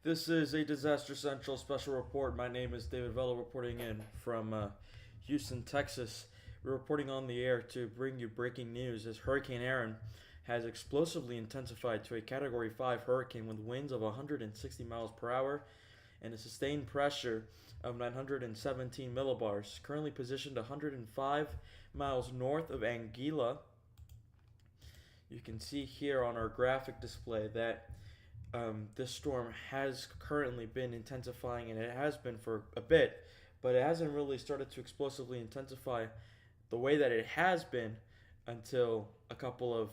This is a Disaster Central special report. My name is David Vela, reporting in from Houston, Texas. We're reporting on the air to bring you breaking news as Hurricane Erin has explosively intensified to a Category 5 hurricane with winds of 160 miles per hour and a sustained pressure of 917 millibars. Currently positioned 105 miles north of Anguilla. You can see here on our graphic display that this storm has currently been intensifying, and it has been for a bit, but it hasn't really started to explosively intensify the way that it has been until a couple of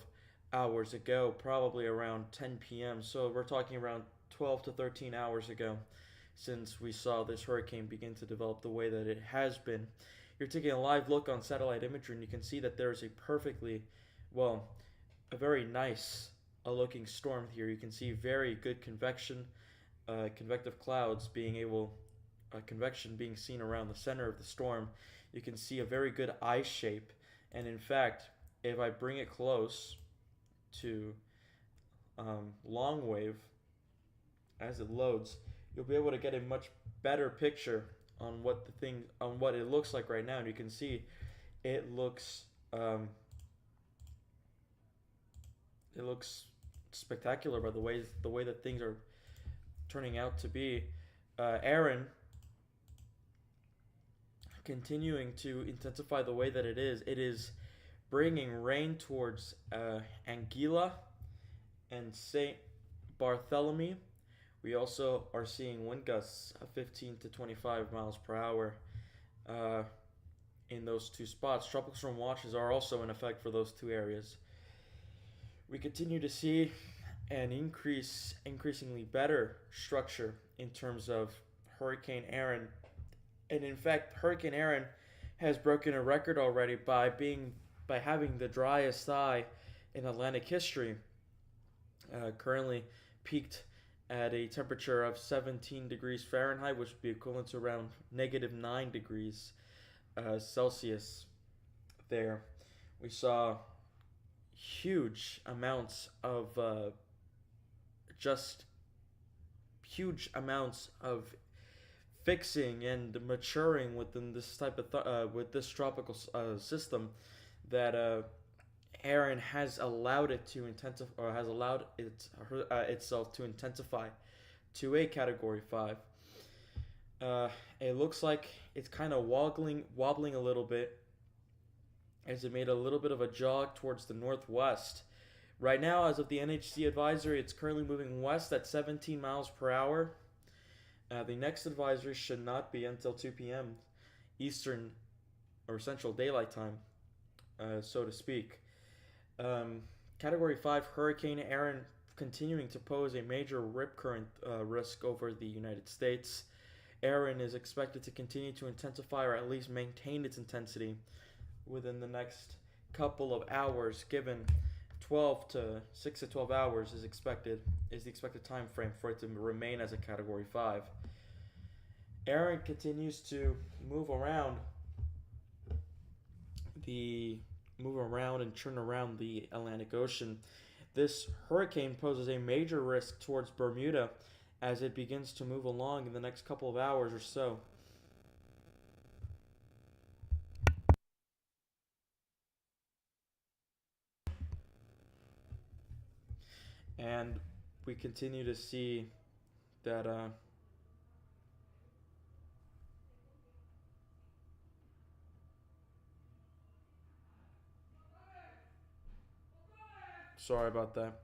hours ago, probably around 10 p.m. So we're talking around 12 to 13 hours ago since we saw this hurricane begin to develop the way that it has been. You're taking a live look on satellite imagery, and you can see that there is a perfectly, well, a very nice looking storm here. You can see very good convective clouds convection being seen around the center of the storm. You can see a very good eye shape, and in fact, if I bring it close to long wave as it loads, you'll be able to get a much better picture on what it looks like right now. And you can see it looks spectacular by the way that things are turning out to be. Erin continuing to intensify the way that it is. It is bringing rain towards Anguilla and St. Bartholomew. We also are seeing wind gusts of 15 to 25 miles per hour in those two spots. Tropical storm watches are also in effect for those two areas. We continue to see an increasingly better structure in terms of Hurricane Erin. And in fact, Hurricane Erin has broken a record already by having the driest eye in Atlantic history. Currently peaked at a temperature of 17 degrees Fahrenheit, which would be equivalent to around -9 degrees Celsius there. We saw huge amounts of fixing and maturing within this type of with this tropical system that Erin has allowed it to intensify, or has allowed itself to intensify to a Category 5. It looks like it's kind of wobbling a little bit as it made a little bit of a jog towards the northwest. Right now, as of the NHC advisory, it's currently moving west at 17 miles per hour. The next advisory should not be until 2 p.m. Eastern or Central Daylight Time, so to speak. Category 5 Hurricane Erin continuing to pose a major rip current risk over the United States. Erin is expected to continue to intensify, or at least maintain its intensity within the next couple of hours, given 6 to 12 hours is the expected time frame for it to remain as a Category 5. Erin continues to move around and churn around the Atlantic Ocean. This hurricane poses a major risk towards Bermuda as it begins to move along in the next couple of hours or so. And we continue to see that sorry about that.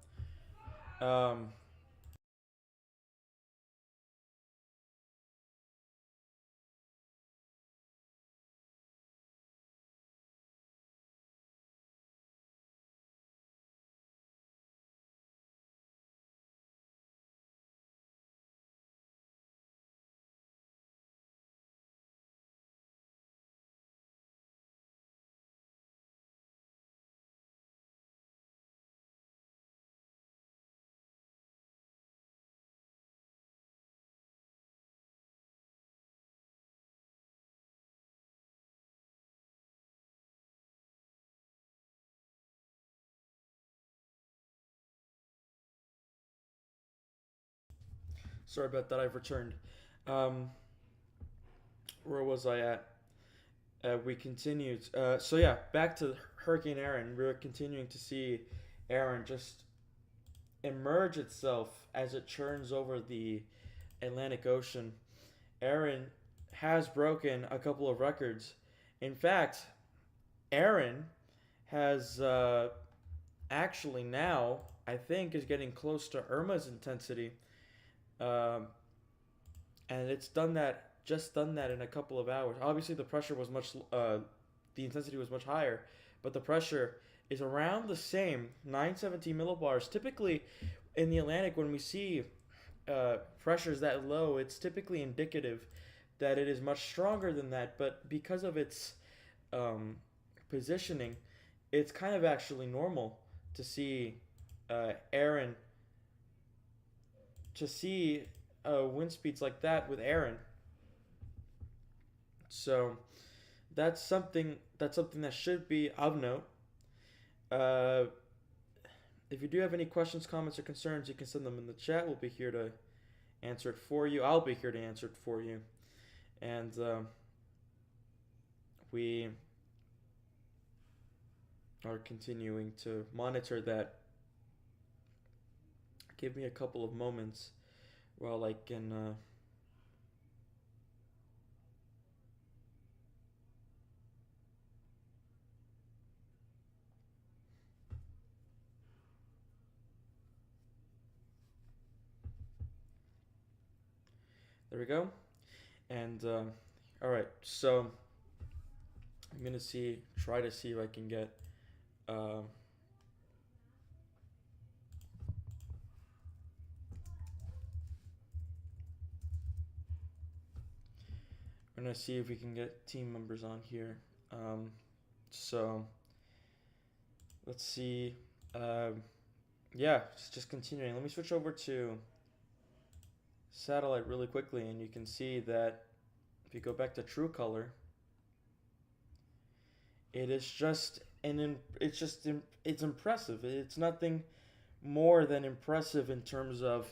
Sorry about that. I've returned. Um, where was I at? We continued. So yeah, back to Hurricane Erin. We're continuing to see Erin just emerge itself as it churns over the Atlantic Ocean. Erin has broken a couple of records. In fact, Erin has actually now, I think, is getting close to Irma's intensity. Um, and it's done that in a couple of hours. Obviously, the intensity was much higher, but the pressure is around the same, 917 millibars. Typically, in the Atlantic, when we see pressures that low, it's typically indicative that it is much stronger than that. But because of its um, positioning, it's kind of actually normal to see Erin to see wind speeds like that with Erin. So that's something that should be of note. Uh, if you do have any questions, comments, or concerns, you can send them in the chat. We'll be here to answer it for you. I'll be here to answer it for you. And we are continuing to monitor that. Give me a couple of moments while I can. There we go. And all right, so I'm gonna try to see if I can get. Uh, I'm gonna see if we can get team members on here. So let's see. Yeah, just continuing. Let me switch over to satellite really quickly, and you can see that if you go back to true color, it is just it's impressive. It's nothing more than impressive in terms of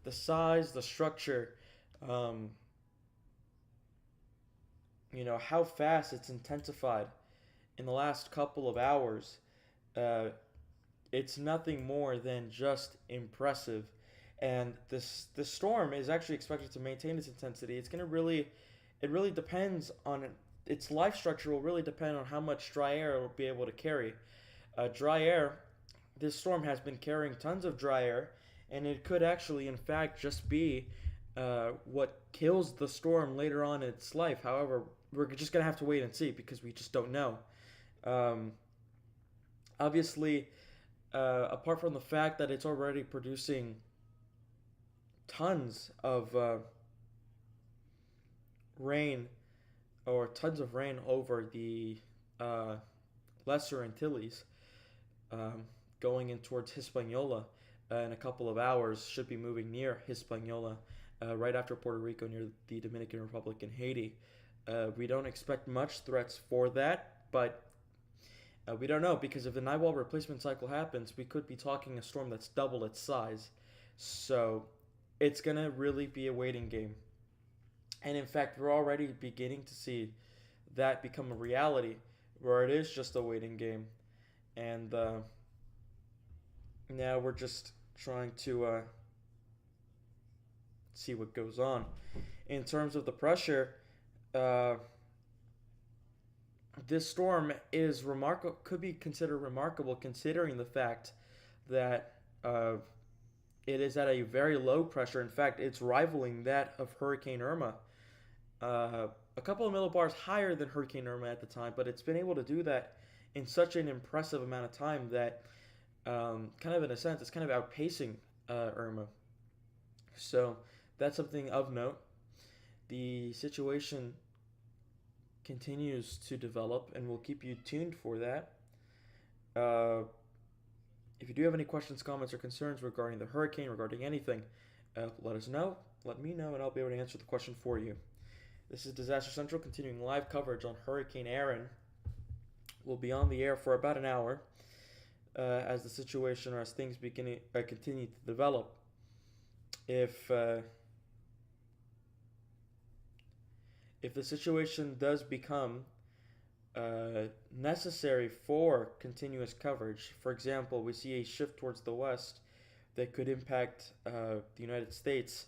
the size, the structure, um, how fast it's intensified in the last couple of hours. Uh, it's nothing more than just impressive. And this storm is actually expected to maintain its intensity. It really depends on its life structure. Will really depend on how much dry air it will be able to carry. Dry air. This storm has been carrying tons of dry air, and it could actually, in fact, just be what kills the storm later on in its life. However, we're just gonna have to wait and see because we just don't know. Um, Obviously, apart from the fact that it's already producing tons of rain tons of rain over the uh, Lesser Antilles, um, going in towards Hispaniola in a couple of hours, should be moving near Hispaniola right after Puerto Rico, near the Dominican Republic and Haiti. We don't expect much threats for that, but we don't know because if the Nightwall replacement cycle happens, we could be talking a storm that's double its size. So it's going to really be a waiting game. And in fact, we're already beginning to see that become a reality where it is just a waiting game. And now we're just trying to see what goes on. In terms of the pressure, uh, this storm is could be considered remarkable considering the fact that it is at a very low pressure. In fact, it's rivaling that of Hurricane Irma. A couple of millibars higher than Hurricane Irma at the time, but it's been able to do that in such an impressive amount of time that, kind of in a sense, it's kind of outpacing Irma. So that's something of note. The situation continues to develop, and we'll keep you tuned for that. Uh, if you do have any questions, comments, or concerns regarding the hurricane, regarding anything, let us know. Let me know, and I'll be able to answer the question for you. This is Disaster Central, continuing live coverage on Hurricane Erin. We'll be on the air for about an hour as the situation or as things continue to develop. If If the situation does become necessary for continuous coverage, for example, we see a shift towards the west that could impact the United States,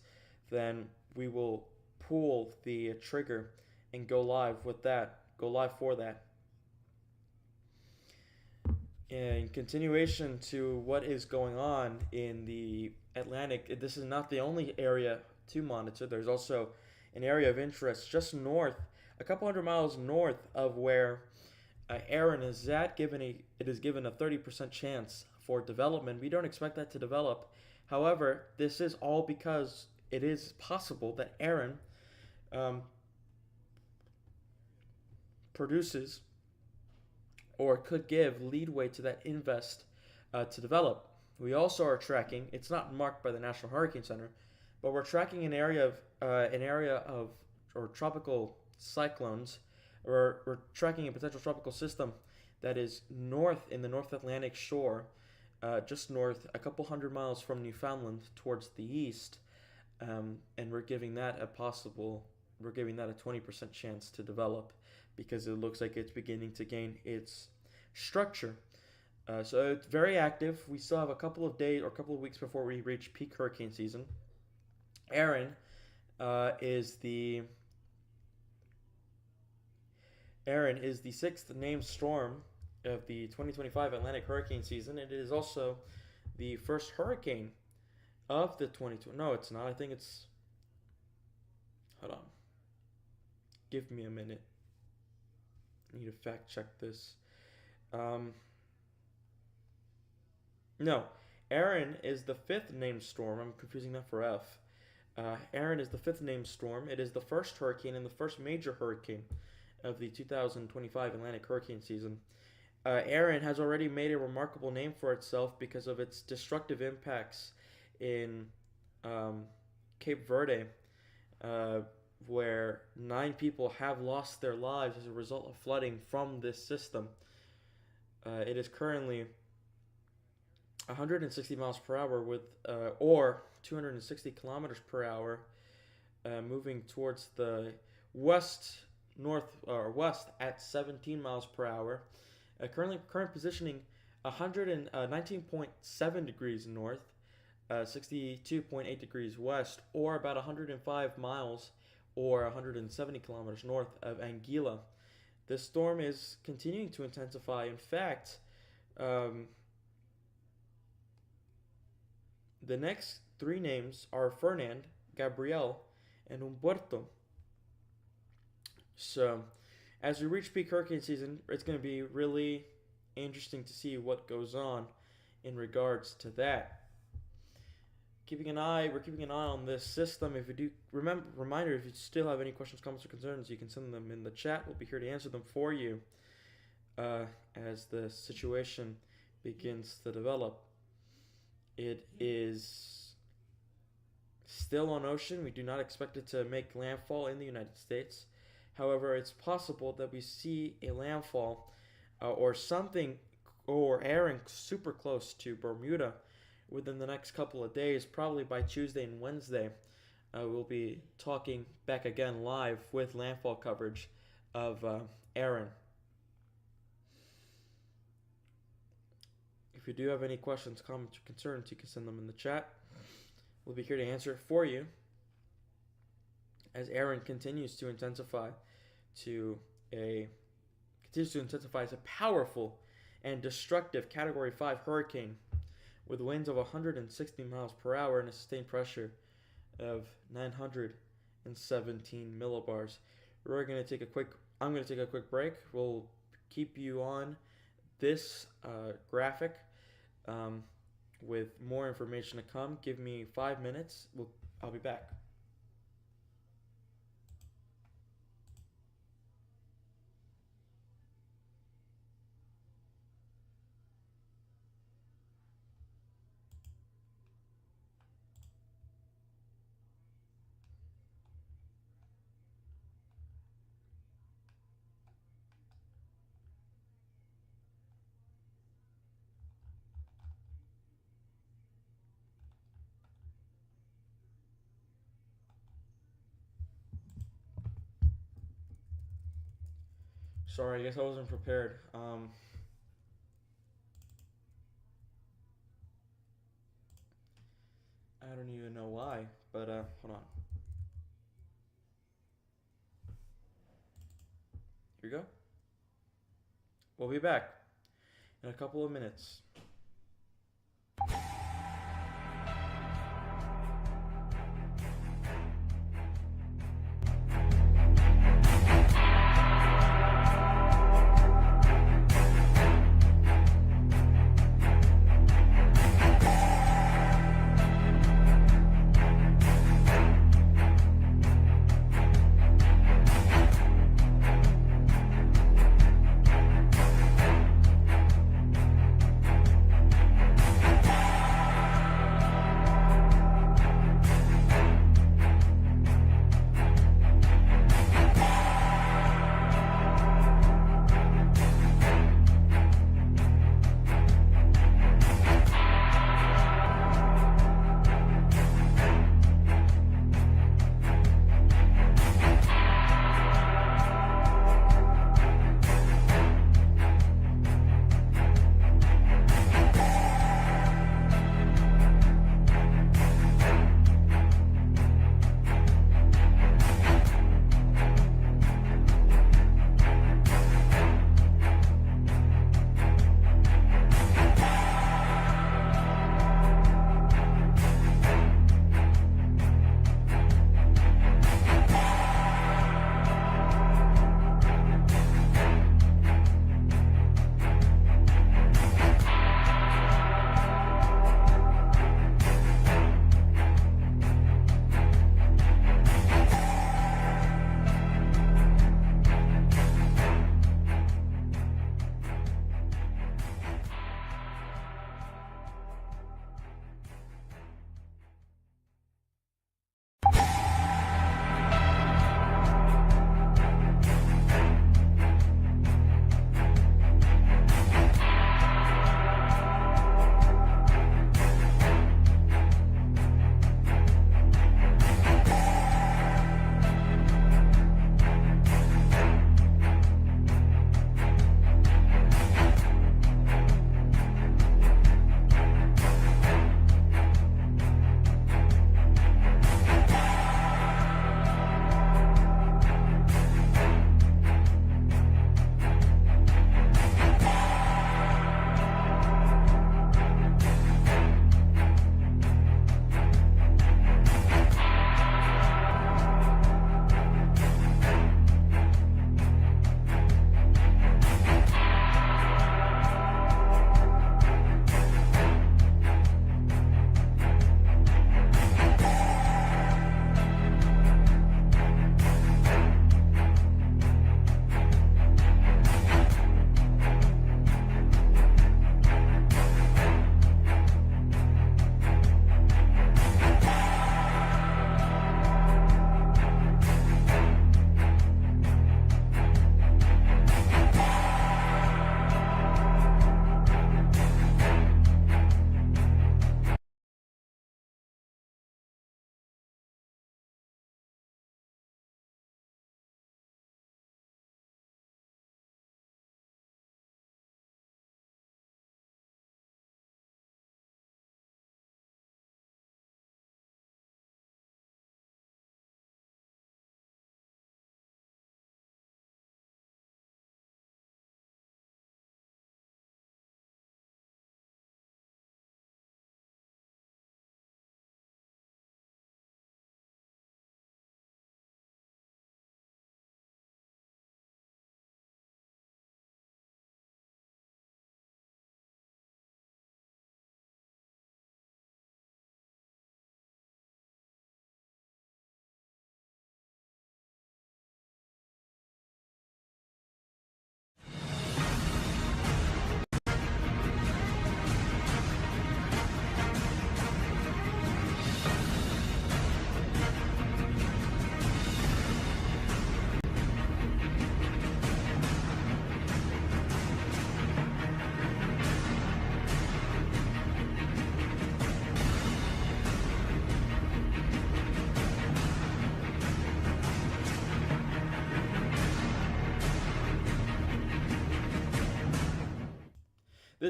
then we will pull the trigger and go live with that, go live for that. In continuation to what is going on in the Atlantic, this is not the only area to monitor. There's also an area of interest just north, a couple hundred miles north of where Erin is at. It is given a 30% chance for development. We don't expect that to develop. However, this is all because it is possible that Erin produces or could give leadway to that invest to develop. We also are tracking. It's not marked by the National Hurricane Center, but we're tracking an area of or tropical cyclones. We're tracking a potential tropical system that is north in the North Atlantic shore, just north, a couple hundred miles from Newfoundland towards the east, and we're giving that a 20% chance to develop because it looks like it's beginning to gain its structure. So it's very active. We still have a couple of days or a couple of weeks before we reach peak hurricane season. Erin is the sixth named storm of the 2025 Atlantic hurricane season. It is also the first hurricane of the 2020. No, it's not. I think it's. Hold on. Give me a minute. I need to fact check this. No, Erin is the fifth named storm. I'm confusing that for F. Erin is the fifth named storm. It is the first hurricane and the first major hurricane of the 2025 Atlantic hurricane season. Erin has already made a remarkable name for itself because of its destructive impacts in Cape Verde, where 9 people have lost their lives as a result of flooding from this system. It is currently 160 miles per hour or 260 kilometers per hour, moving towards the west at 17 miles per hour. Current positioning 19.7 degrees north, 62.8 degrees west, or about 105 miles or 170 kilometers north of Anguilla. This storm is continuing to intensify. In fact, the next 3 names are Fernand, Gabriel, and Humberto. So, as we reach peak hurricane season, it's going to be really interesting to see what goes on in regards to that. We're keeping an eye on this system. If you do, reminder, if you still have any questions, comments, or concerns, you can send them in the chat. We'll be here to answer them for you as the situation begins to develop. It is still on ocean. We do not expect it to make landfall in the United States. However, it's possible that we see a landfall or something, or Erin super close to Bermuda within the next couple of days, probably by Tuesday and Wednesday. We'll be talking back again live with landfall coverage of Erin. If you do have any questions, comments, or concerns, you can send them in the chat. We'll be here to answer for you as Erin continues to intensify as a powerful and destructive Category 5 hurricane with winds of 160 miles per hour and a sustained pressure of 917 millibars. I'm going to take a quick break. We'll keep you on this graphic with more information to come. Give me 5 minutes. I'll be back. Sorry, I guess I wasn't prepared. I don't even know why, but hold on. Here we go. We'll be back in a couple of minutes.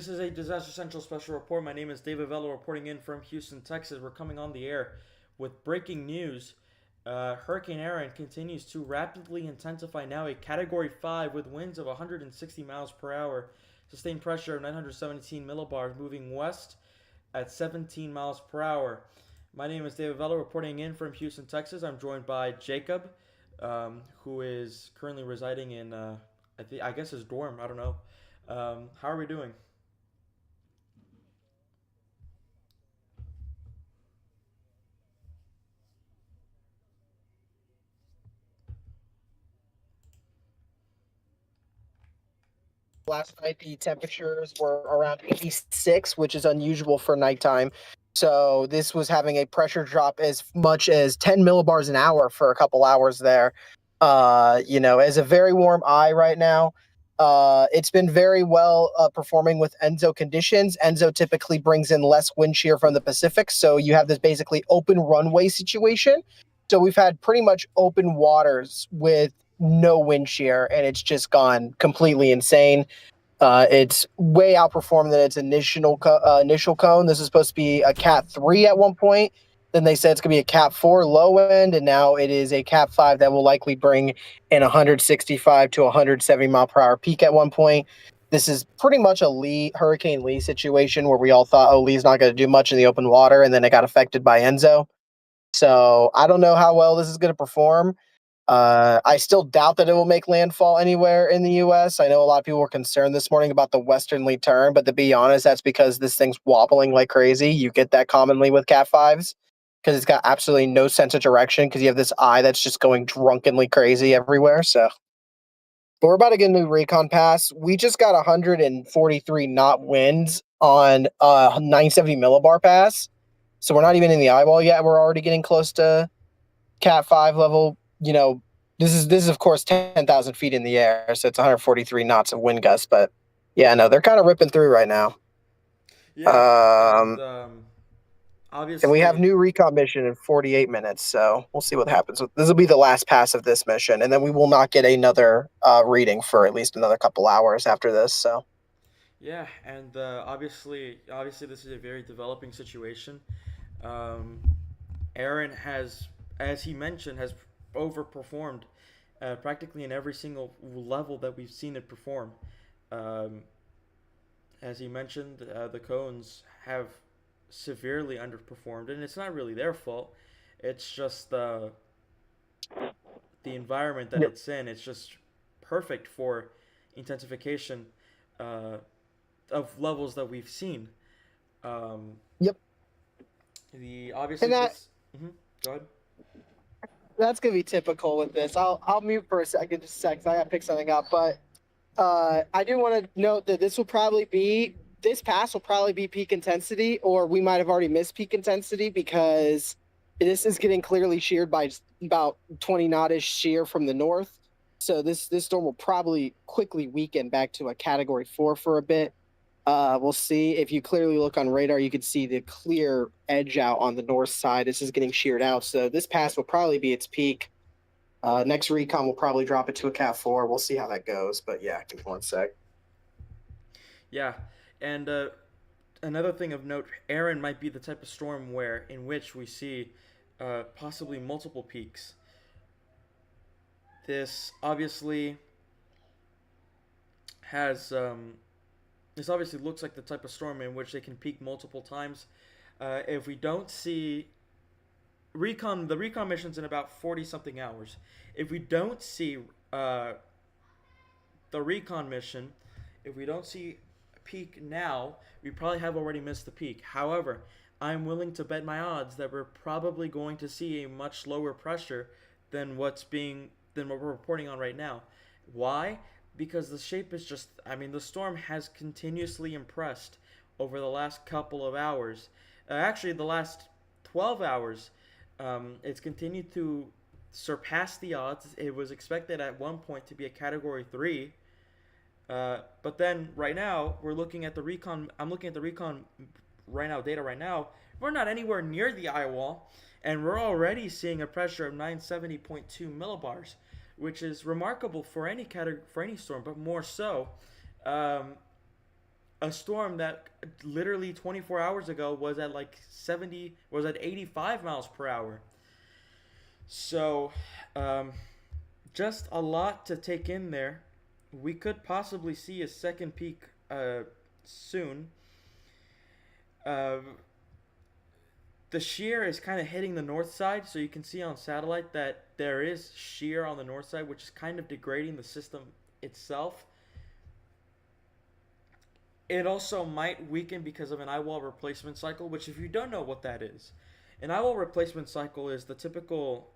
This is a Disaster Central special report. My name is David Velo reporting in from Houston, Texas. We're coming on the air with breaking news. Hurricane Erin continues to rapidly intensify, now a Category 5 with winds of 160 miles per hour, sustained pressure of 917 millibars, moving west at 17 miles per hour. My name is David Velo reporting in from Houston, Texas. I'm joined by Jacob, who is currently residing in, I guess his dorm. I don't know. How are we doing? Last night, the temperatures were around 86, which is unusual for nighttime. So this was having a pressure drop as much as 10 millibars an hour for a couple hours there. As a very warm eye right now. It's been very well performing with Enzo conditions. Enzo typically brings in less wind shear from the Pacific, so you have this basically open runway situation. So we've had pretty much open waters with no wind shear, and it's just gone completely insane. It's way outperformed than its initial cone. This is supposed to be a Cat 3 at one point. Then they said it's going to be a Cat 4 low end, and now it is a Cat 5 that will likely bring in 165 to 170 mile per hour peak at one point. This is pretty much a Hurricane Lee situation where we all thought, oh, Lee's not going to do much in the open water, and then it got affected by Enzo. So I don't know how well this is going to perform. I still doubt that it will make landfall anywhere in the U.S. I know a lot of people were concerned this morning about the westerly turn, but to be honest, that's because this thing's wobbling like crazy. You get that commonly with Cat 5s because it's got absolutely no sense of direction because you have this eye that's just going drunkenly crazy everywhere. So, but we're about to get a new recon pass. We just got 143 knot winds on 970 millibar pass. So we're not even in the eyeball yet. We're already getting close to Cat 5 level. This is of course 10,000 feet in the air, so it's 143 knots of wind gust. But yeah, no, they're kind of ripping through right now. Yeah, and And we have obviously, new recon mission in 48 minutes, so we'll see what happens. This will be the last pass of this mission, and then we will not get another reading for at least another couple hours after this. So yeah, and obviously, this is a very developing situation. Um, Aaron has, as he mentioned, has overperformed practically in every single level that we've seen it perform. Um, as he mentioned, the cones have severely underperformed, and it's not really their fault. It's just the environment that yep, it's in. It's just perfect for intensification uh, of levels that we've seen. Um, yep, the and obviously that this. Mhm. Go ahead. that's gonna be typical with this. I'll mute for a second, just a sec. 'Cause I gotta pick something up, but I do want to note that this pass will probably be peak intensity, or we might have already missed peak intensity because this is getting clearly sheared by about 20 knot-ish shear from the north. So this storm will probably quickly weaken back to a Category 4 for a bit. We'll see. If you clearly look on radar, you can see the clear edge out on the north side. This is getting sheared out. So this pass will probably be its peak. Next recon will probably drop it to a Cat 4. We'll see how that goes. But yeah, give me one sec. Yeah, and another thing of note, Aaron might be the type of storm where in which we see possibly multiple peaks. This obviously has this obviously looks like the type of storm in which they can peak multiple times. If we don't see the recon mission's in about 40 something hours. If we don't see uh, the recon mission, if we don't see a peak now, we probably have already missed the peak. However, I'm willing to bet my odds that we're probably going to see a much lower pressure than what we're reporting on right now. Why? Because the shape is just, I mean, the storm has continuously impressed over the last couple of hours. Actually, the last 12 hours, it's continued to surpass the odds. It was expected at one point to be a Category 3. But then right now, we're looking at the recon. I'm looking at the recon right now, data right now. We're not anywhere near the eye wall, and we're already seeing a pressure of 970.2 millibars, which is remarkable for any storm, but more so a storm that literally 24 hours ago was at like 85 miles per hour. So, um, just a lot to take in there. We could possibly see a second peak soon. Uh, the shear is kind of hitting the north side, so you can see on satellite that there is shear on the north side, which is kind of degrading the system itself. It also might weaken because of an eyewall replacement cycle, which, if you don't know what that is, an eyewall replacement cycle is the typical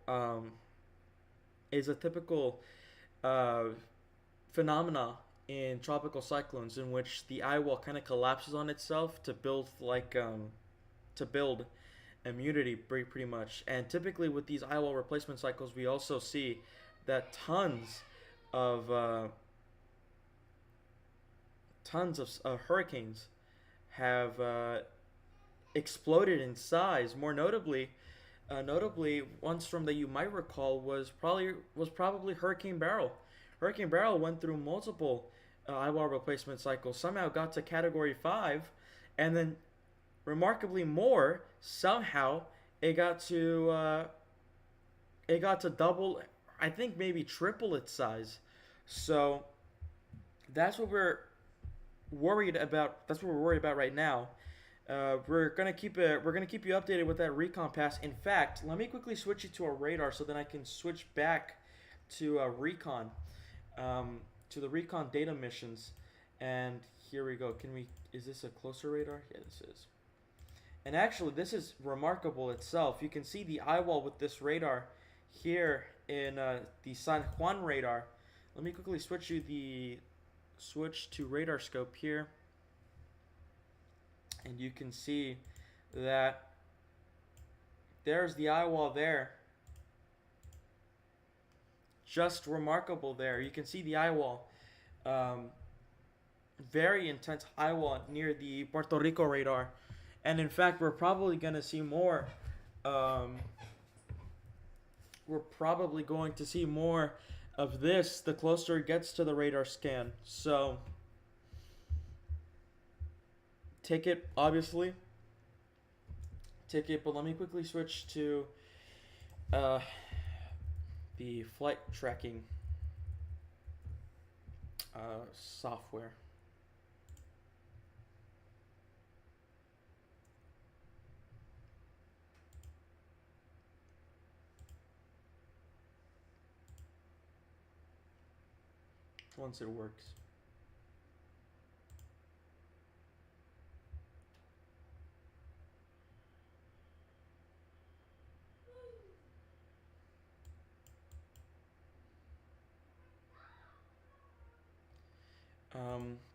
is a typical uh, phenomena in tropical cyclones in which the eyewall kind of collapses on itself to build immunity pretty much. And typically with these eyewall replacement cycles, we also see that of tons of hurricanes have exploded in size. More notably, one storm that you might recall was probably Hurricane Beryl. Hurricane Beryl went through multiple eyewall replacement cycles. Somehow got to Category 5, and then remarkably more. Somehow it got to double, I think maybe triple its size. So that's what we're worried about. That's what we're worried about right now. We're gonna keep you updated with that recon pass. In fact, let me quickly switch you to a radar so then I can switch back to a recon, to the recon data missions. And here we go. Is this a closer radar? Yeah, this is. And actually, this is remarkable itself. You can see the eyewall with this radar here in the San Juan radar. Let me quickly switch to radar scope here, and you can see that there's the eyewall there. Just remarkable there. You can see the eyewall. Very intense eyewall near the Puerto Rico radar. And in fact, we're probably going to see more. We're probably going to see more of this the closer it gets to the radar scan. So take it, obviously. Take it, but let me quickly switch to the flight tracking software. Once it works.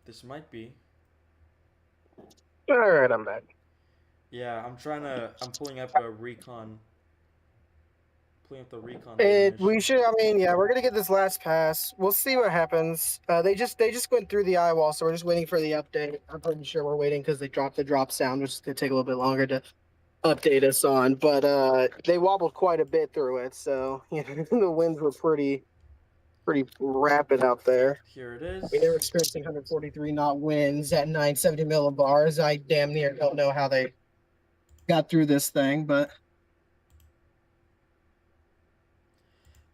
This might be. All right, I'm back. Yeah, I'm pulling up a recon. Pulling up the recon. We should. I mean, yeah, we're gonna get this last pass. We'll see what happens. They just went through the eyewall, so we're just waiting for the update. I'm pretty sure we're waiting because they dropped the drop sound, which is gonna take a little bit longer to update us on. But they wobbled quite a bit through it, so you know, the winds were pretty rapid out there. Here it is. I mean, they were experiencing 143 knot winds at 970 millibars. I damn near don't know how they got through this thing, but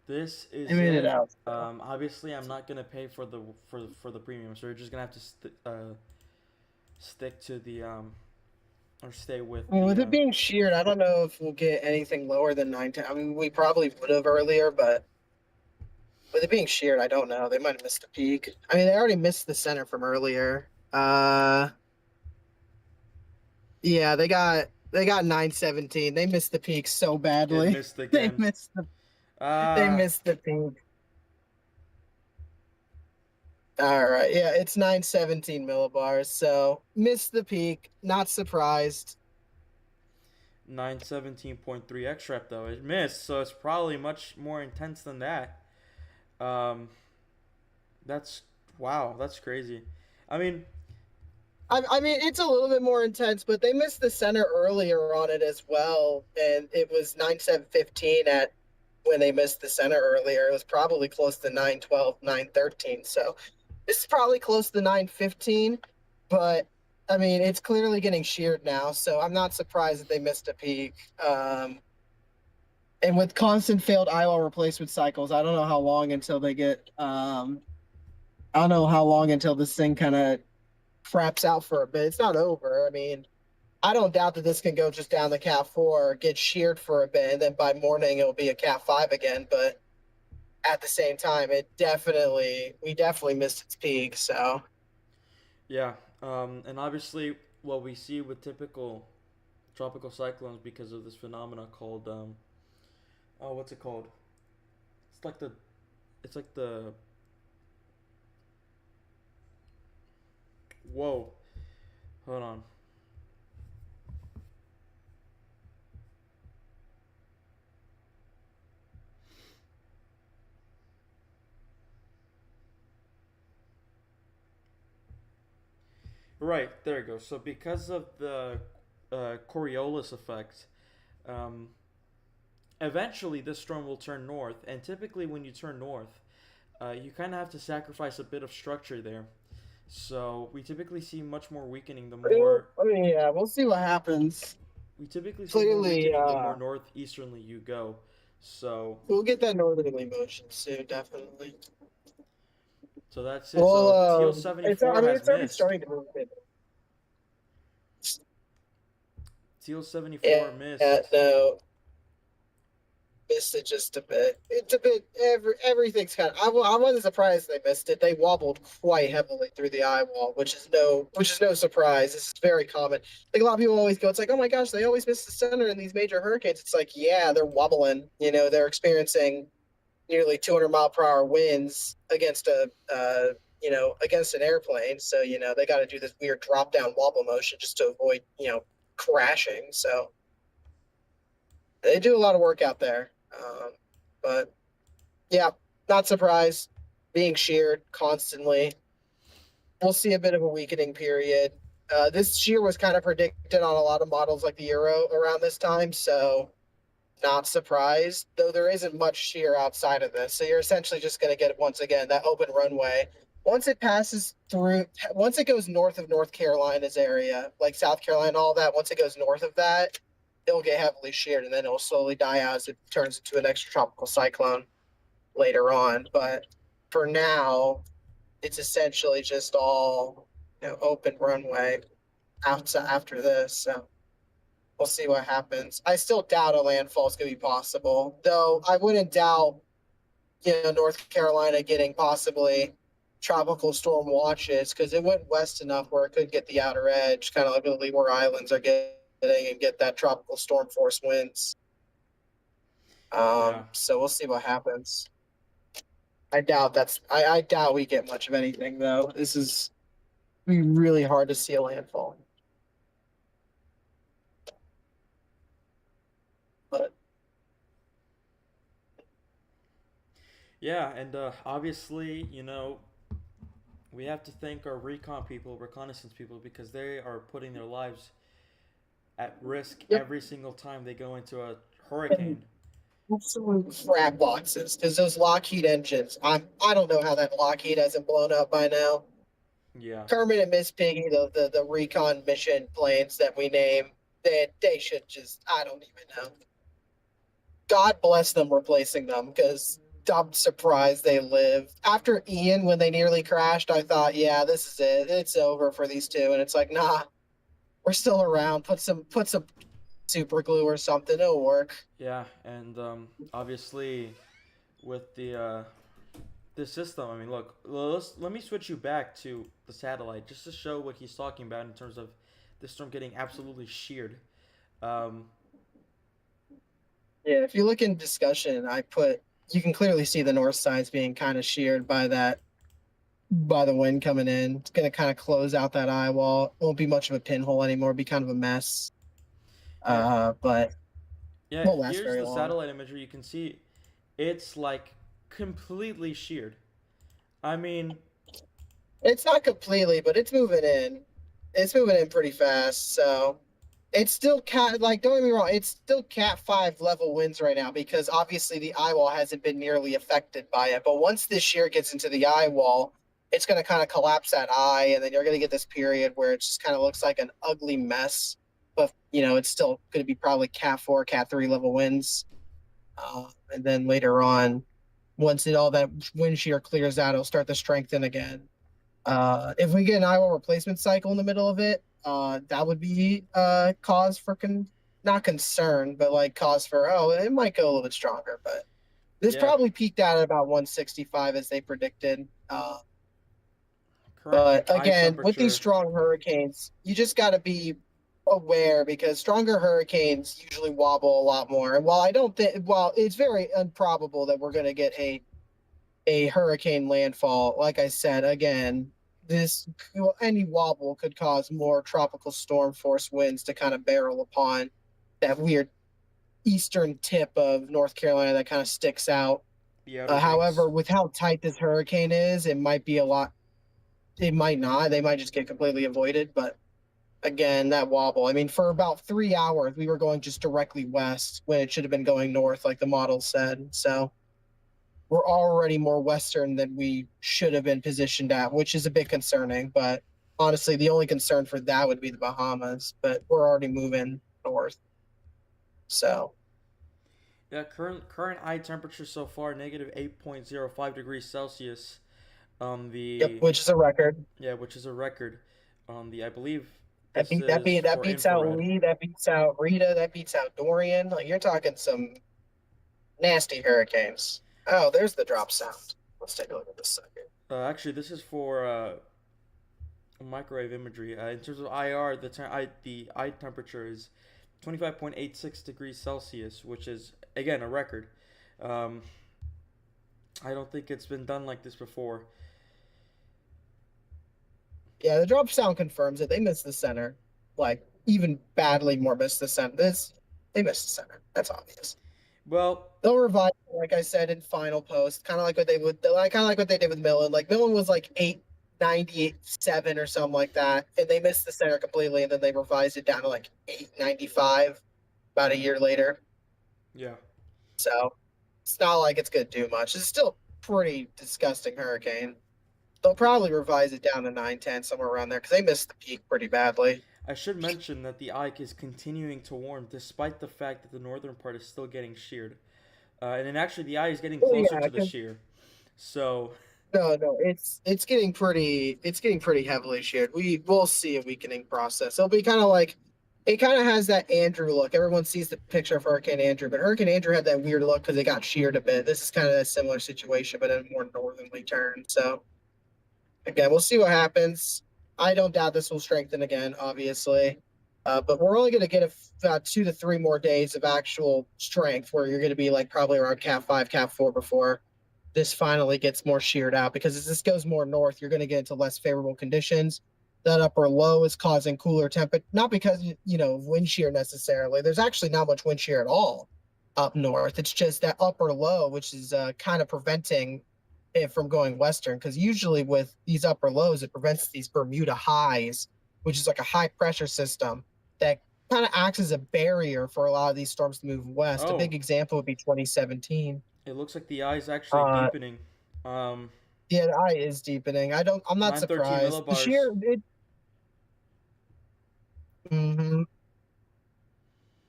this is they made it out. Obviously, I'm not gonna pay for the premium, so we're just gonna have to stick to the or stay with. I mean, with it being sheared, I don't know if we'll get anything lower than 910. I mean, we probably would have earlier, but with it being sheared, I don't know. They might have missed the peak. I mean, they already missed the center from earlier. Yeah, they got 917. They missed the peak so badly. They missed the peak. All right, yeah, it's 917 millibars, so missed the peak. Not surprised. 917.3 X-rep though, it missed, so it's probably much more intense than that. That's crazy. I mean, it's a little bit more intense, but they missed the center earlier on it as well, and it was 9715 at when they missed the center earlier. It was probably close to 912, 913. So this is probably close to 915. but I mean, it's clearly getting sheared now, so I'm not surprised that they missed a peak. And with constant failed IOL replacement cycles, I don't know how long until they get. I don't know how long until this thing kind of craps out for a bit. It's not over. I mean, I don't doubt that this can go just down the Cat 4, get sheared for a bit, and then by morning it'll be a Cat 5 again. But at the same time, we definitely missed its peak. So Yeah, and obviously, what we see with typical tropical cyclones because of this phenomena called oh, what's it called? It's like the, it's like the, whoa, hold on. Right, there you go. So because of the Coriolis effect, um, eventually this storm will turn north, and typically when you turn north, you kind of have to sacrifice a bit of structure there. So we typically see much more weakening the more I mean, yeah, we'll see what happens. we typically see more Clearly, weakening the more northeasternly you go. So we'll get that northerly motion soon, definitely. so that's it. Well, So Teal 74 has it's already missed. starting to move. Teal Yeah, 74 yeah, missed. no, missed it just a bit. It's a bit. Everything's kind of. I wasn't surprised they missed it. They wobbled quite heavily through the eye wall, which is no surprise. This is very common. Like a lot of people always go, it's like, oh my gosh, they always miss the center in these major hurricanes. It's like, yeah, they're wobbling. You know, they're experiencing nearly 200-mile-per-hour winds against against an airplane. So they got to do this weird drop down wobble motion just to avoid crashing. So they do a lot of work out there. But yeah, not surprised. Being sheared constantly. We'll see a bit of a weakening period. This shear was kind of predicted on a lot of models like the Euro around this time, so not surprised. Though there isn't much shear outside of this, so you're essentially just going to get once again that open runway. Once it goes north of North Carolina's area, like South Carolina, all that. Once it goes north of that, it'll get heavily sheared, and then it'll slowly die out as it turns into an extratropical cyclone later on. But for now, it's essentially just all open runway after this. So we'll see what happens. I still doubt a landfall is going to be possible, though. I wouldn't doubt North Carolina getting possibly tropical storm watches because it went west enough where it could get the outer edge, kind of like the Leeward Islands are getting, and get that tropical storm force winds. Yeah. So we'll see what happens. I doubt we get much of anything though. This is be really hard to see a landfall. But Yeah, and obviously, we have to thank our reconnaissance people, because they are putting their lives at risk yep, every single time they go into a hurricane. absolute crap boxes because those Lockheed engines. I don't know how that Lockheed hasn't blown up by now. Yeah. Kermit and Miss Piggy, the recon mission planes that we name, they should just I don't even know. God bless them replacing them because I'm surprised they lived. After Ian, when they nearly crashed, I thought, yeah, this is it. It's over for these two. And it's like, nah, we're still around. Put some super glue or something. It'll work. Yeah, and obviously with the system, I mean, look, let me switch you back to the satellite just to show what he's talking about in terms of the storm getting absolutely sheared. Um, Yeah, if you look in discussion, you can clearly see the north sides being kind of sheared by the wind coming in. It's gonna kind of close out that eye wall. Won't be much of a pinhole anymore. Be kind of a mess. yeah, But yeah. won't last Here's very the long. satellite imagery. You can see it's like completely sheared. I mean, It's not completely, but it's moving in. It's moving in pretty fast. So it's still don't get me wrong, it's still Cat 5 level winds right now because obviously the eye wall hasn't been nearly affected by it. But once this shear gets into the eye wall, it's going to kind of collapse that eye, and then you're going to get this period where it just kind of looks like an ugly mess. But it's still going to be probably Cat 4, Cat 3 level winds. And then later on, once all that wind shear clears out, it'll start to strengthen again. If we get an Iowa replacement cycle in the middle of it, that would be cause for not concern, but like cause for it might go a little bit stronger. But this Yeah. probably peaked out at about 165 as they predicted. Current But eye again, with these temperature. strong hurricanes, you just got to be aware because stronger hurricanes usually wobble a lot more. And while I don't think, while it's very improbable that we're going to get a hurricane landfall, like I said, again, any wobble could cause more tropical storm force winds to kind of barrel upon that weird eastern tip of North Carolina that kind of sticks out. The outer rings. However, with how tight this hurricane is, it might be a lot. It might not. They might just get completely avoided. But again, that wobble. I mean, for about 3 hours, we were going just directly west when it should have been going north, like the model said. So we're already more western than we should have been positioned at, which is a bit concerning. But honestly, the only concern for that would be the Bahamas. But we're already moving north. So Yeah, current eye temperature so far -8.05 degrees Celsius. yep, The which is a record. Yeah, which is a record. I believe That this beat that is beat that for beats out infrared. Lee. That beats out Rita. That beats out Dorian. Like you're talking some nasty hurricanes. Oh, there's the drop sound. Let's take a look at this second. Actually, this is for microwave imagery. In terms of IR, the eye temperature is 25.86 degrees Celsius, which is again a record. Um, I don't think it's been done like this before. Yeah, the drop sound confirms it. They missed the center. Like even badly more missed the center. They missed the center. That's obvious. Well, They'll revive, like I said in final post, kind of like what they would, kind of like what they did with Millen. Like Millen was like 897 or something like that, and they missed the center completely, and then they revised it down to like 895 about a year later. yeah, So it's not like it's going to do much. It's still pretty disgusting hurricane. They'll probably revise it down to 910 somewhere around there because they missed the peak pretty badly. I should mention that the Ike is continuing to warm despite the fact that the northern part is still getting sheared. And then actually the eye is getting Oh closer yeah, to the shear. So, no, it's getting pretty heavily sheared. Will see a weakening process. It'll be kind of like it kind of has that Andrew look. Everyone sees the picture of Hurricane Andrew, but Hurricane Andrew had that weird look because it got sheared a bit. This is kind of a similar situation, but in a more northerly turn. So again, we'll see what happens. I don't doubt this will strengthen again, obviously. But we're only going to get about 2 to 3 more days of actual strength where you're going to be like probably around Cat 5, Cat 4 before this finally gets more sheared out. Because as this goes more north, you're going to get into less favorable conditions. That upper low is causing cooler temperature, not because, of wind shear necessarily. There's actually not much wind shear at all up north. It's just that upper low, which is kind of preventing it from going western, because usually with these upper lows, it prevents these Bermuda highs, which is like a high pressure system that kind of acts as a barrier for a lot of these storms to move west. A oh, big example would be 2017. it looks like the eye is actually Uh, deepening. Um, yeah, the eye is deepening. I'm not 913 surprised. The millibars. sheer, mhm.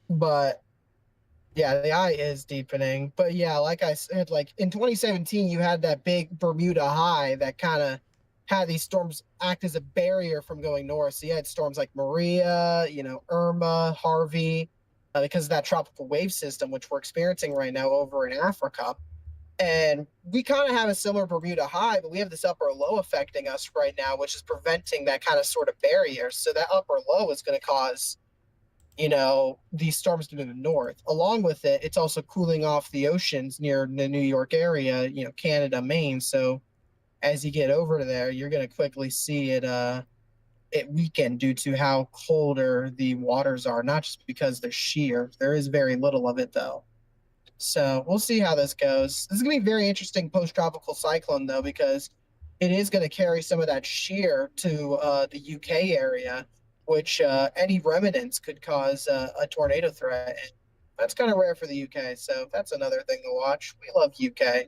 But yeah, the eye is deepening. But yeah, like I said, like in 2017, you had that big Bermuda high that kind of had these storms act as a barrier from going north. So you had storms like Maria, Irma, Harvey, because of that tropical wave system, which we're experiencing right now over in Africa. And we kind of have a similar Bermuda high, but we have this upper low affecting us right now, which is preventing that kind of sort of barrier. So that upper low is going to cause these storms to move north. Along with it, it's also cooling off the oceans near the New York area, Canada, Maine. So as you get over there, you're going to quickly see it weaken due to how colder the waters are, not just because they're sheer. There is very little of it though. So we'll see how this goes. This is going to be very interesting post-tropical cyclone though, because it is going to carry some of that shear to the UK area, which any remnants could cause a tornado threat. And that's kind of rare for the UK, so that's another thing to watch. We love UK.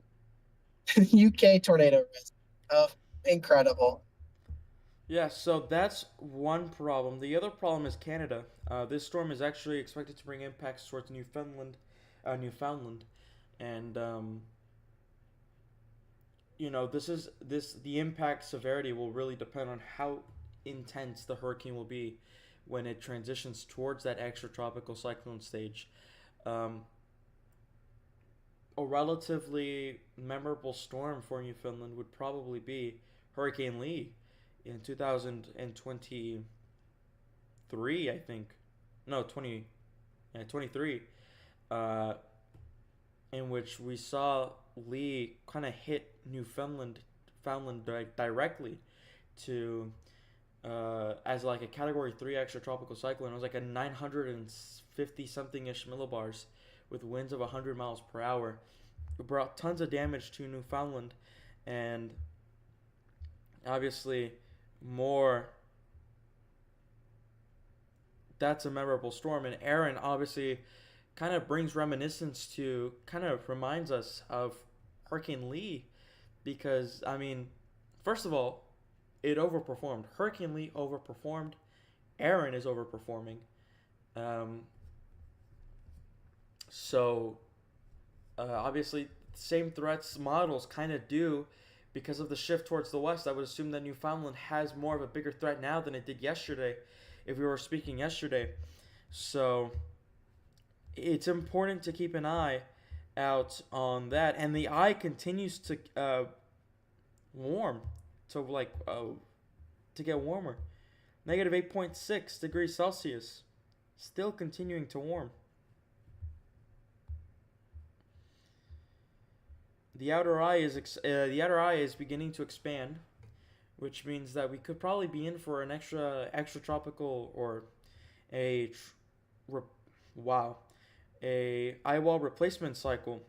UK tornado risk. Incredible. Yeah, so that's one problem. The other problem is Canada. This storm is actually expected to bring impacts towards Newfoundland, and the impact severity will really depend on how intense the hurricane will be when it transitions towards that extratropical cyclone stage. Um, a relatively memorable storm for Newfoundland would probably be Hurricane Lee in 2023, I think. No, 23, uh, in which we saw Lee kind of hit directly to as like a Category 3 extratropical cyclone. It was like a 950 something ish millibars with winds of 100 miles per hour. It brought tons of damage to Newfoundland, and obviously more. That's a memorable storm, and Erin obviously kind of brings reminiscence to, kind of reminds us of Hurricane Lee, because I mean, first of all, it overperformed. Hurricane Lee overperformed. Erin is overperforming. Um, so obviously, same threats models kind of do, because of the shift towards the west. I would assume that Newfoundland has more of a bigger threat now than it did yesterday, if we were speaking yesterday. So it's important to keep an eye out on that, and the eye continues to warm, to to get warmer. Negative 8.6 degrees Celsius, still continuing to warm. The outer eye is beginning to expand, which means that we could probably be in for an extra tropical, or a wow, a eye wall replacement cycle.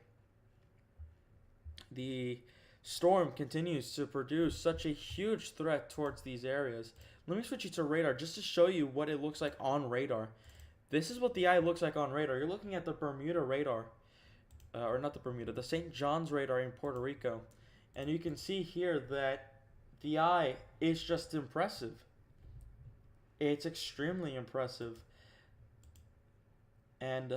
The storm continues to produce such a huge threat towards these areas. Let me switch you to radar just to show you what it looks like on radar. This is what the eye looks like on radar. You're looking at the Bermuda radar, or not the Bermuda, the St. John's radar in Puerto Rico. And you can see here that the eye is just impressive. It's extremely impressive. And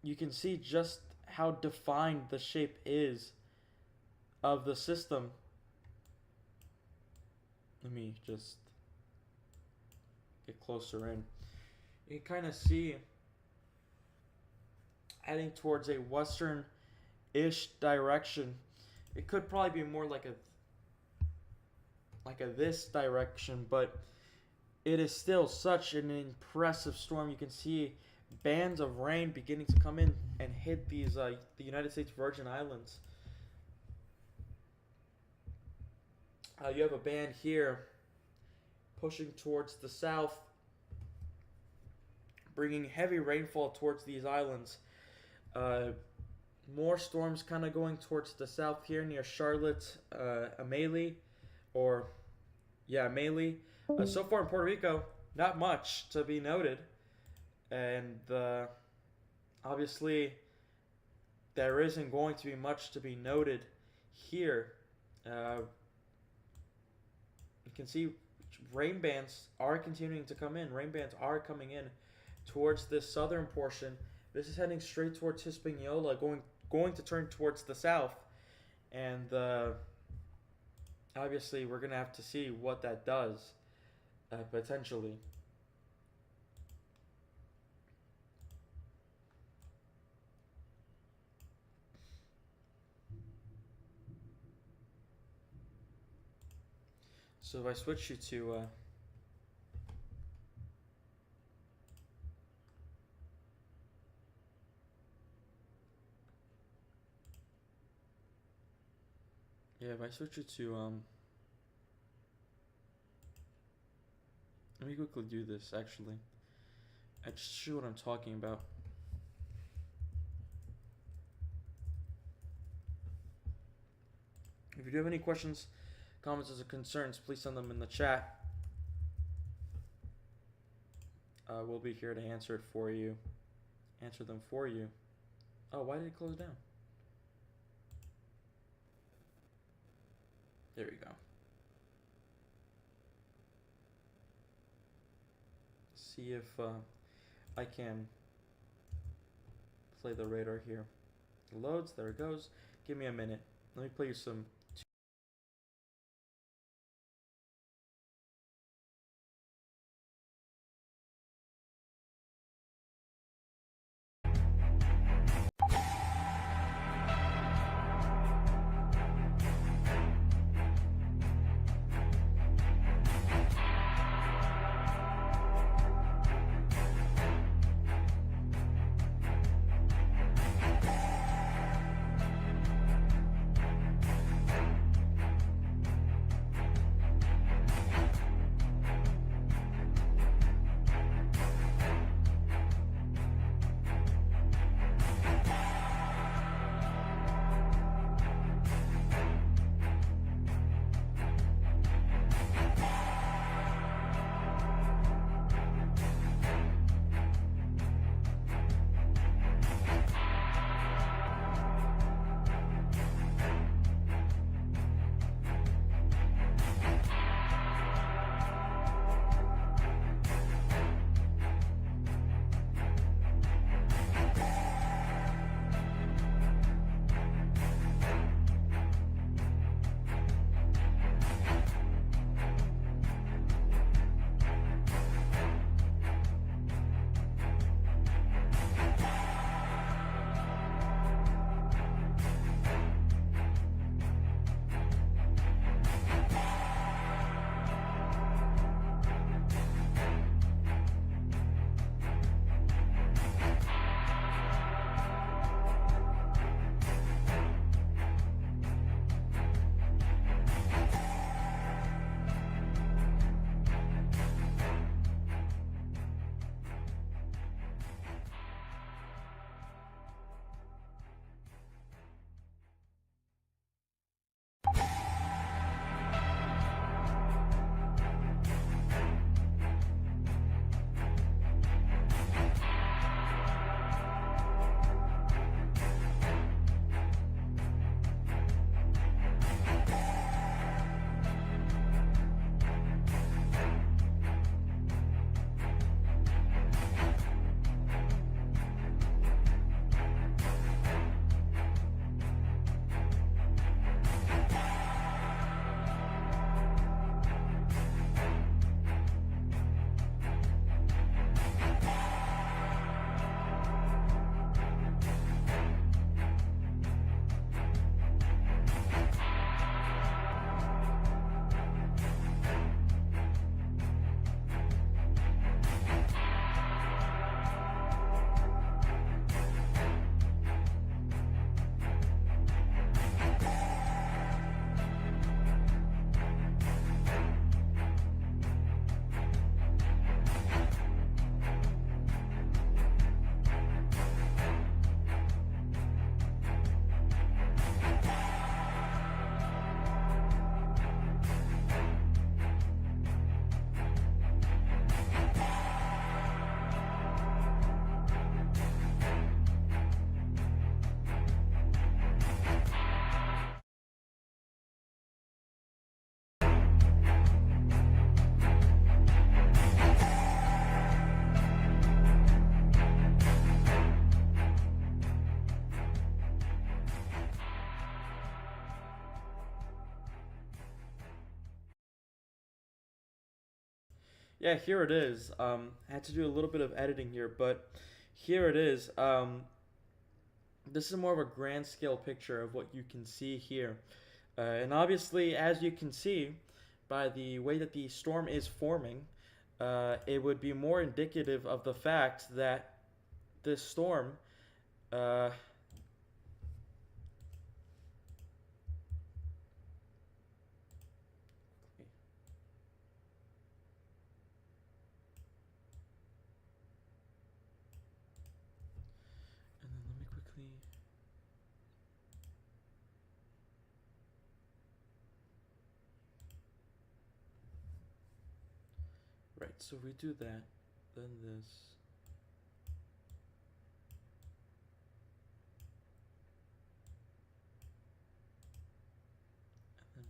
you can see just how defined the shape is of the system. Let me just get closer in. You can kind of see heading towards a western-ish direction. It could probably be more like a this direction, but it is still such an impressive storm. You can see bands of rain beginning to come in and hit these the United States Virgin Islands. You have a band here pushing towards the south, bringing heavy rainfall towards these islands. More storms kind of going towards the south here near Charlotte, Amelie, Amelie. So far in Puerto Rico, not much to be noted, and obviously there isn't going to be much to be noted here. You can see rain bands are continuing to come in. Rain bands are coming in towards this southern portion. This is heading straight towards Hispaniola, going to turn towards the south, and obviously we're gonna have to see what that does, potentially. So if I switch you to if I switch you to let me quickly do this, actually. I just show what I'm talking about. If you do have any questions, comments, or concerns, please send them in the chat. We'll be here to answer them for you. Oh, why did it close down? There we go. See if I can play the radar here. It loads. There it goes. Give me a minute. Let me play you some. Yeah, here it is. I had to do a little bit of editing here, but here it is. This is more of a grand scale picture of what you can see here. And obviously, as you can see, by the way that the storm is forming, it would be more indicative of the fact that this storm uh, and then let me quickly. Right, so we do that, then this. And then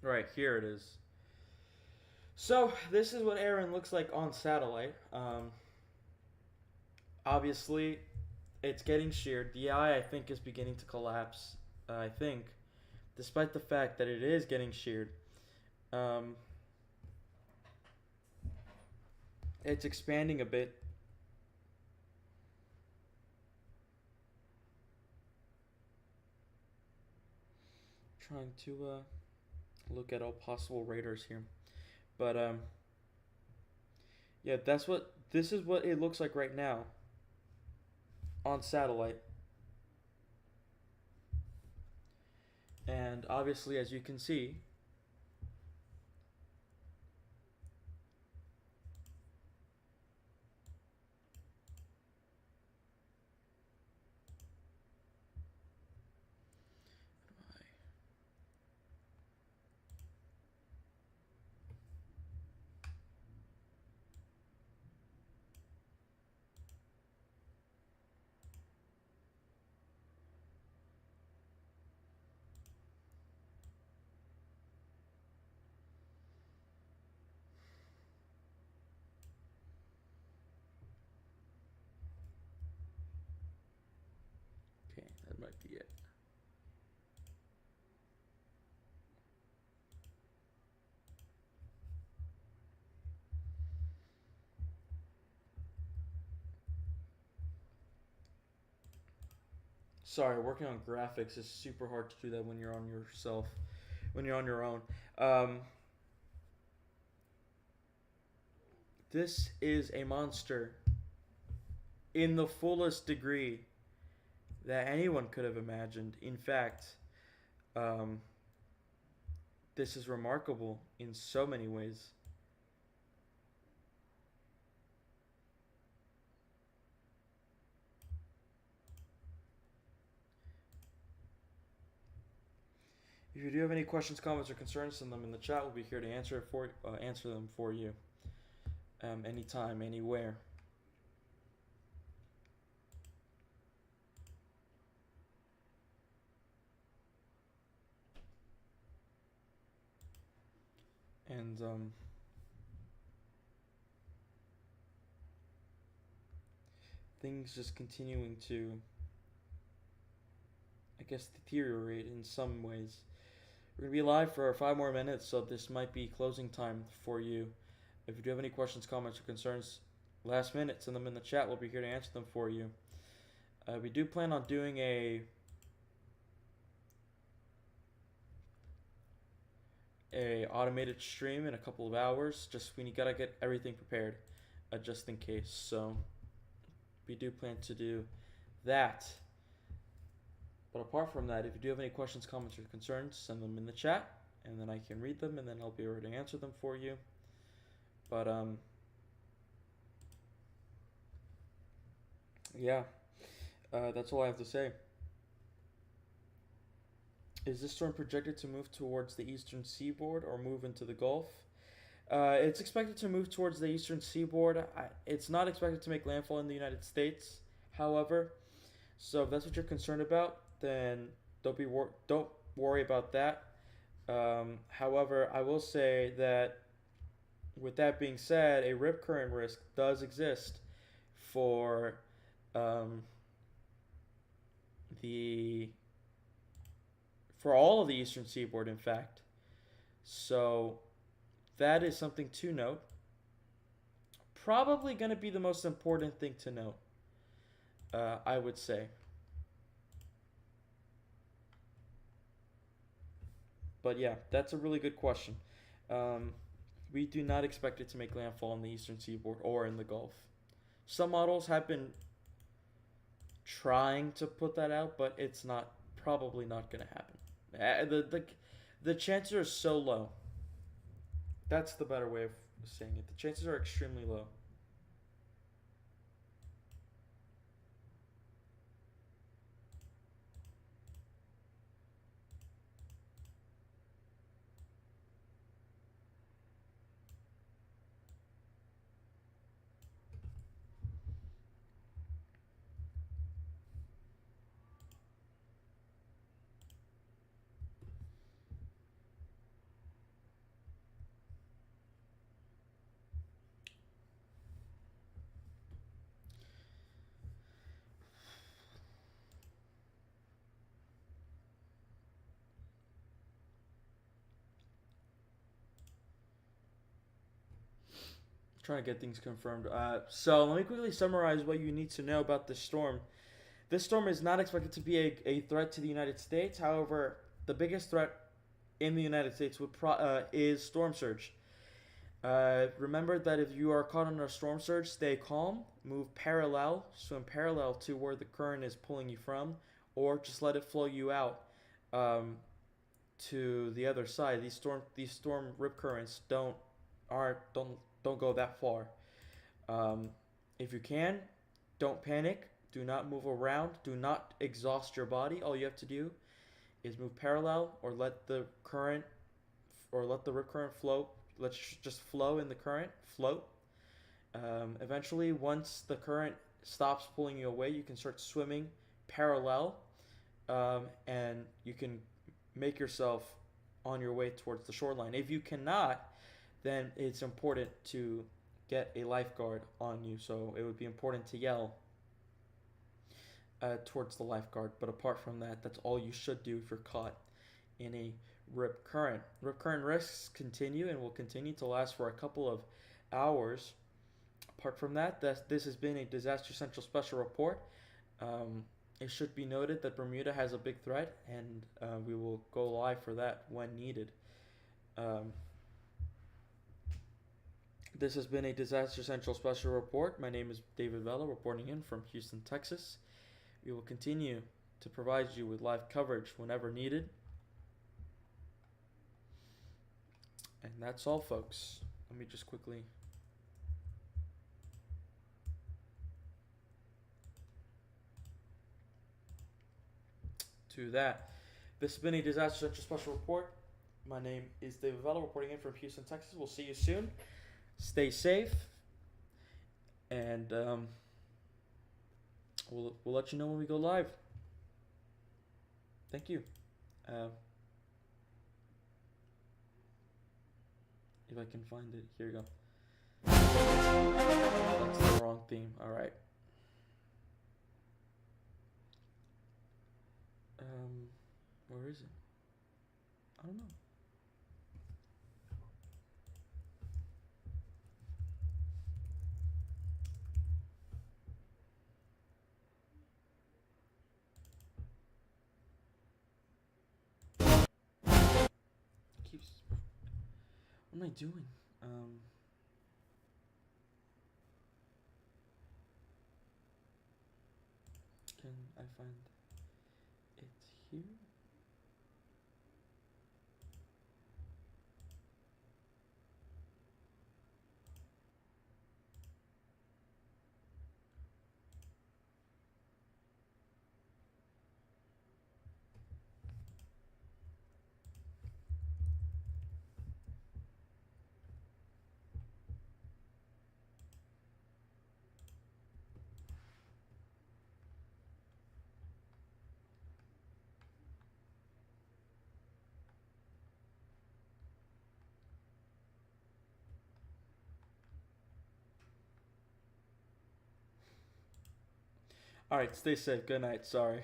Right, here it is. So this is what Erin looks like on satellite. Obviously, it's getting sheared. The eye, I think, is beginning to collapse. I think, despite the fact that it is getting sheared, um, it's expanding a bit. Trying to look at all possible radars here, but yeah, that's what this is what it looks like right now on satellite. And obviously, as you can see, okay, that might be it. Sorry, working on graphics is super hard to do that when you're on yourself, when you're on your own. Um, this is a monster in the fullest degree that anyone could have imagined. In fact, um, this is remarkable in so many ways. If you do have any questions, comments, or concerns, send them in the chat. We'll be here to answer them for you, anytime, anywhere. And things just continuing to, I guess, deteriorate in some ways. We're gonna be live for 5 more minutes, so this might be closing time for you. If you do have any questions, comments, or concerns, last minute, send them in the chat. We'll be here to answer them for you. We do plan on doing a automated stream in a couple of hours. Just we gotta get everything prepared, just in case. So we do plan to do that. But apart from that, if you do have any questions, comments, or concerns, send them in the chat, and then I can read them, and then I'll be able to answer them for you. But yeah, that's all I have to say. Is this storm projected to move towards the eastern seaboard or move into the Gulf? It's expected to move towards the eastern seaboard. It's not expected to make landfall in the United States, however. So if that's what you're concerned about, then don't worry about that. However, I will say that with that being said, a rip current risk does exist for the for all of the eastern seaboard, in fact. So that is something to note. Probably going to be the most important thing to note, I would say. But yeah, that's a really good question. We do not expect it to make landfall on the eastern seaboard or in the Gulf. Some models have been trying to put that out, but it's probably not going to happen. The chances are so low. That's the better way of saying it. The chances are extremely low. Trying to get things confirmed. So let me quickly summarize what you need to know about this storm. This storm is not expected to be a threat to the United States. However, the biggest threat in the United States is storm surge. Remember that if you are caught under a storm surge, stay calm, move parallel, swim parallel to where the current is pulling you from, or just let it flow you out to the other side. These storm rip currents don't go that far. Um, if you can, don't panic. Do not move around. Do not exhaust your body. All you have to do is move parallel, or let the rip current flow. Let's just flow in the current. Float. Eventually, once the current stops pulling you away, you can start swimming parallel, and you can make yourself on your way towards the shoreline. If you cannot, then it's important to get a lifeguard on you. So it would be important to yell towards the lifeguard. But apart from that, that's all you should do if you're caught in a rip current. Rip current risks continue and will continue to last for a couple of hours. Apart from that, this has been a Disaster Central special report. It should be noted that Bermuda has a big threat, and we will go live for that when needed. This has been a Disaster Central special report. My name is David Vela, reporting in from Houston, Texas. We will continue to provide you with live coverage whenever needed. And that's all, folks. Let me just quickly... to that. This has been a Disaster Central special report. My name is David Vela, reporting in from Houston, Texas. We'll see you soon. Stay safe, and we'll let you know when we go live. Thank you. If I can find it, here you go. That's the wrong theme. All right. Where is it? I don't know. Keeps. What am I doing? Can I find it here? All right, stay safe. Good night. Sorry.